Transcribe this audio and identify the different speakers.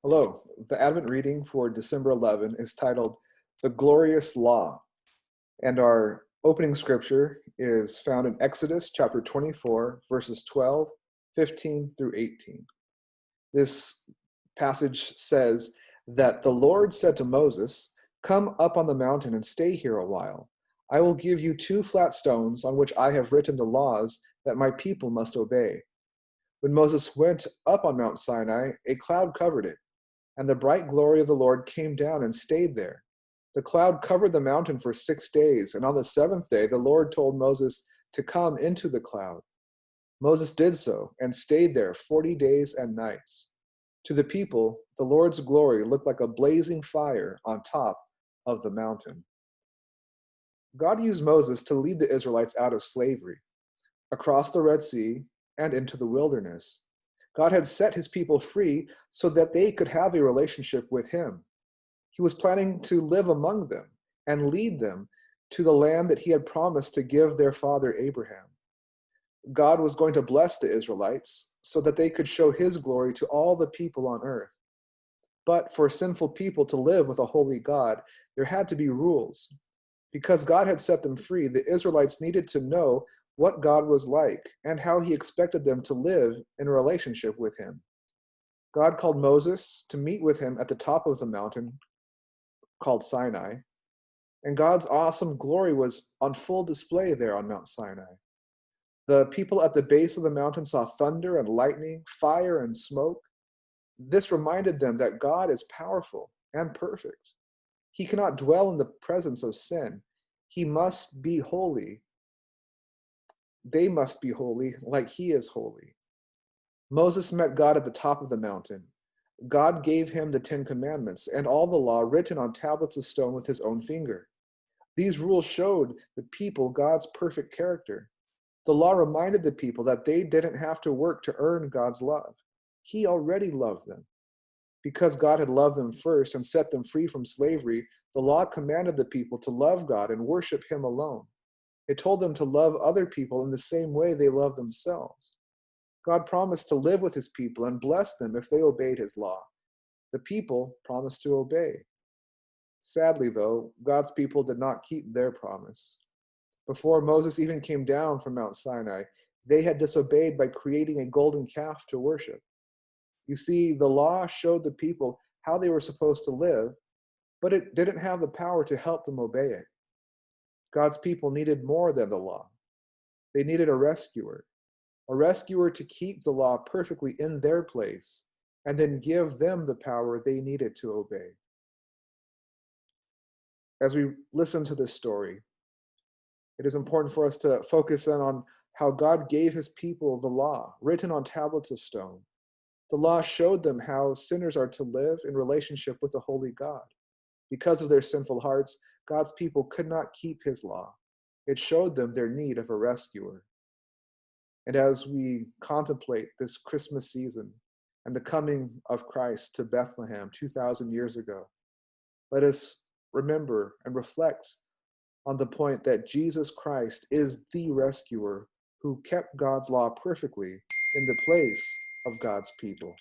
Speaker 1: Hello. The Advent reading for December 11 is titled The Glorious Law, and our opening scripture is found in Exodus chapter 24, verses 12, 15 through 18. This passage says that the Lord said to Moses, "Come up on the mountain and stay here a while. I will give you two flat stones on which I have written the laws that my people must obey." When Moses went up on Mount Sinai, a cloud covered it, and the bright glory of the Lord came down and stayed there. The cloud covered the mountain for 6 days, and on the seventh day the Lord told Moses to come into the cloud. Moses did so and stayed there 40 days and nights. To the people, the Lord's glory looked like a blazing fire on top of the mountain. God used Moses to lead the Israelites out of slavery, across the Red Sea, and into the wilderness. God had set his people free so that they could have a relationship with him. He was planning to live among them and lead them to the land that he had promised to give their father Abraham. God was going to bless the Israelites so that they could show his glory to all the people on earth. But for sinful people to live with a holy God, there had to be rules. Because God had set them free, the Israelites needed to know what God was like and how he expected them to live in a relationship with him. God called Moses to meet with him at the top of the mountain called Sinai, and God's awesome glory was on full display there on Mount Sinai. The people at the base of the mountain saw thunder and lightning, fire and smoke. This reminded them that God is powerful and perfect. He cannot dwell in the presence of sin. He must be holy. They must be holy like he is holy. Moses met God at the top of the mountain. God gave him the 10 Commandments and all the law written on tablets of stone with his own finger. These rules showed the people God's perfect character. The law reminded the people that they didn't have to work to earn God's love. He already loved them. Because God had loved them first and set them free from slavery, the law commanded the people to love God and worship him alone. It told them to love other people in the same way they love themselves. God promised to live with his people and bless them if they obeyed his law. The people promised to obey. Sadly, though, God's people did not keep their promise. Before Moses even came down from Mount Sinai, they had disobeyed by creating a golden calf to worship. You see, the law showed the people how they were supposed to live, but it didn't have the power to help them obey it. God's people needed more than the law. They needed a rescuer to keep the law perfectly in their place and then give them the power they needed to obey. As we listen to this story, it is important for us to focus in on how God gave his people the law written on tablets of stone. The law showed them how sinners are to live in relationship with a holy God. Because of their sinful hearts, God's people could not keep his law. It showed them their need of a rescuer. And as we contemplate this Christmas season and the coming of Christ to Bethlehem 2,000 years ago, let us remember and reflect on the point that Jesus Christ is the rescuer who kept God's law perfectly in the place of God's people.